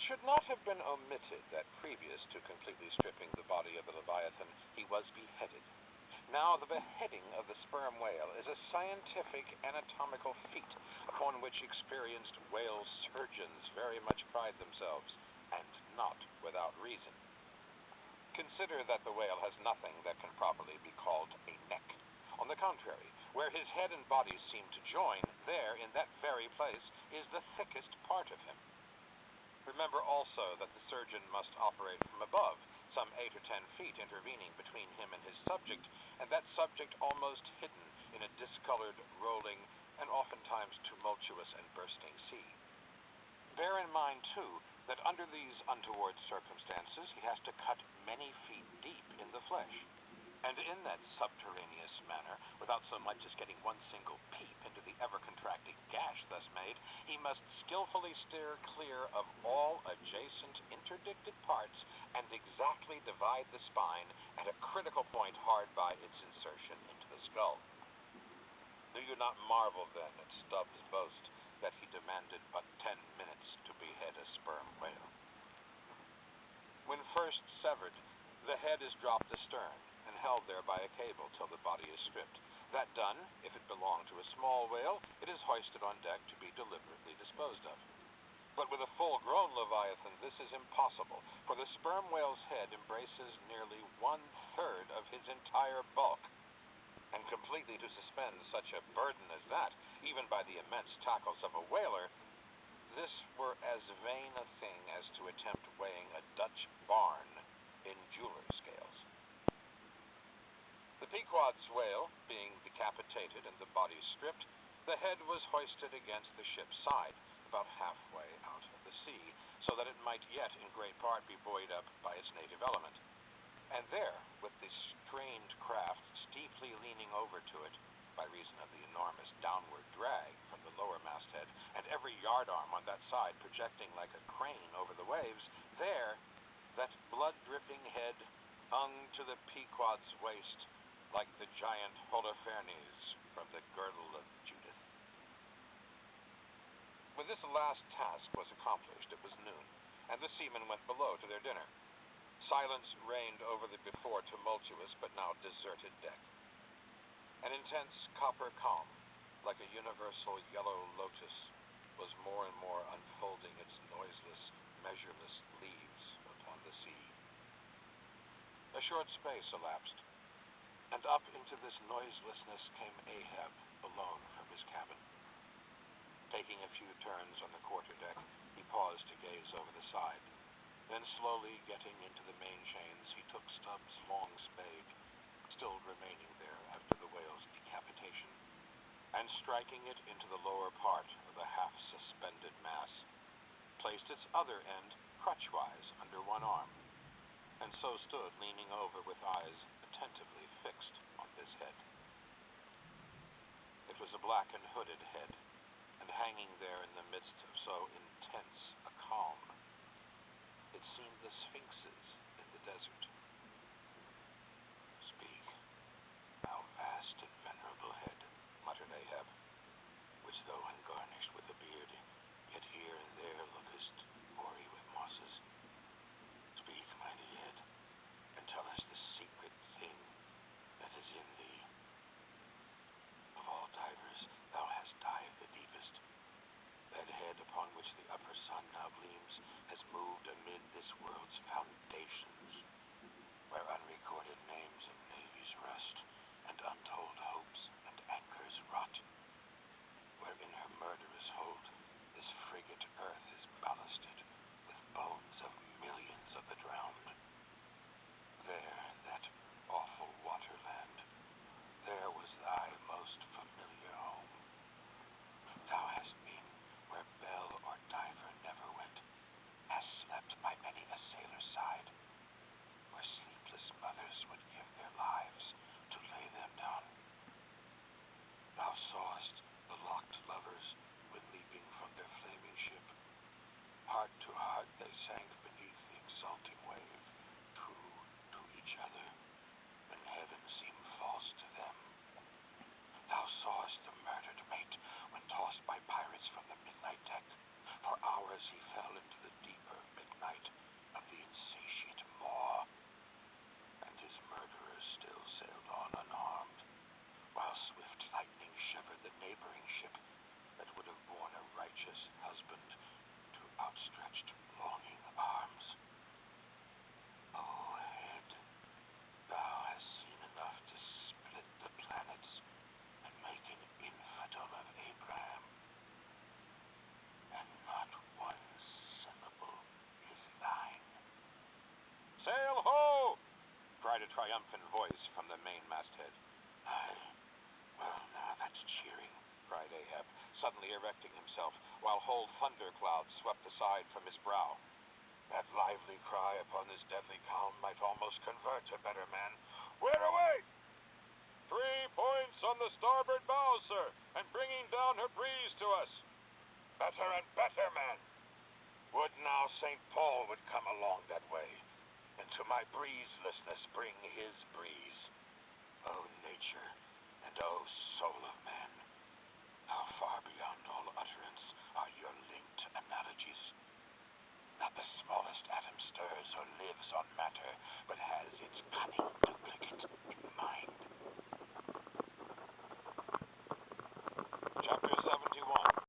should not have been omitted that previous to completely stripping the body of the Leviathan, he was beheaded. Now, the beheading of the sperm whale is a scientific anatomical feat upon which experienced whale surgeons very much pride themselves, and not without reason. Consider that the whale has nothing that can properly be called a neck. On the contrary, where his head and body seem to join, there, in that very place, is the thickest part of him. Remember also that the surgeon must operate from above, some 8 or 10 feet intervening between him and his subject, and that subject almost hidden in a discolored, rolling, and oftentimes tumultuous and bursting sea. Bear in mind, too, that under these untoward circumstances he has to cut many feet deep in the flesh, and in that subterraneous manner, without so much as getting one single peep into the ever-contracting gash thus made, he must skillfully steer clear of all adjacent interdicted parts and exactly divide the spine at a critical point hard by its insertion into the skull. Do you not marvel, then, at Stubbs' boast that he demanded but 10 minutes to behead a sperm whale? When first severed, the head is dropped astern and held there by a cable till the body is stripped. That done, if it belonged to a small whale, it is hoisted on deck to be deliberately disposed of. But with a full-grown Leviathan, this is impossible, for the sperm whale's head embraces nearly 1/3 of his entire bulk. And completely to suspend such a burden as that, even by the immense tackles of a whaler, this were as vain a thing as to attempt weighing a Dutch barn in jeweler's scales. The Pequod's whale being decapitated and the body stripped, the head was hoisted against the ship's side, about halfway out of the sea, so that it might yet in great part be buoyed up by its native element. And there, with the strained craft steeply leaning over to it, by reason of the enormous downward drag from the lower masthead, and every yardarm on that side projecting like a crane over the waves, there, that blood-dripping head hung to the Pequod's waist, like the giant Holofernes from the girdle of Judith. When this last task was accomplished, it was noon, and the seamen went below to their dinner. Silence reigned over the before tumultuous but now deserted deck. An intense copper calm, like a universal yellow lotus, was more and more unfolding its noiseless, measureless leaves upon the sea. A short space elapsed, and up into this noiselessness came Ahab alone from his cabin. Taking a few turns on the quarterdeck, he paused to gaze over the side. Then, slowly getting into the main chains, he took Stubbs' long spade, still remaining there after the whale's decapitation, and striking it into the lower part of the half-suspended mass, placed its other end crutchwise under one arm, and so stood leaning over with eyes attentively fixed on this head. It was a black and hooded head, and hanging there in the midst of so intense a calm, it seemed the sphinxes in the desert. "Speak, thou vast and venerable head," muttered Ahab, "which though ungarnished with a beard, yet here and there lookest hoary with mosses. Speak, mighty head, and tell us the secret thing that is in thee. Of all divers, thou hast dived the deepest. That head upon which the upper sun now gleams has moved amid this world's foundations, where unrecorded names of navies rust, and untold hopes and anchors rot, where in her murderous hold this frigate earth is ballasted with bones of millions of the drowned. There, in that awful waterland, there was thy most familiar home. Thou hast been where bell or diver never went, hast slept by many a sailor's side, triumphant voice from the main masthead. Aye. Well, now that's cheering, cried Ahab, suddenly erecting himself, while whole thunderclouds swept aside from his brow. That lively cry upon this deadly calm might almost convert a better man. Where away? 3 points on the starboard bow, sir, and bringing down her breeze to us. Better and better, man. Would now St. Paul would come along that way, and to my breezelessness bring his breeze. O nature, and O soul of man, how far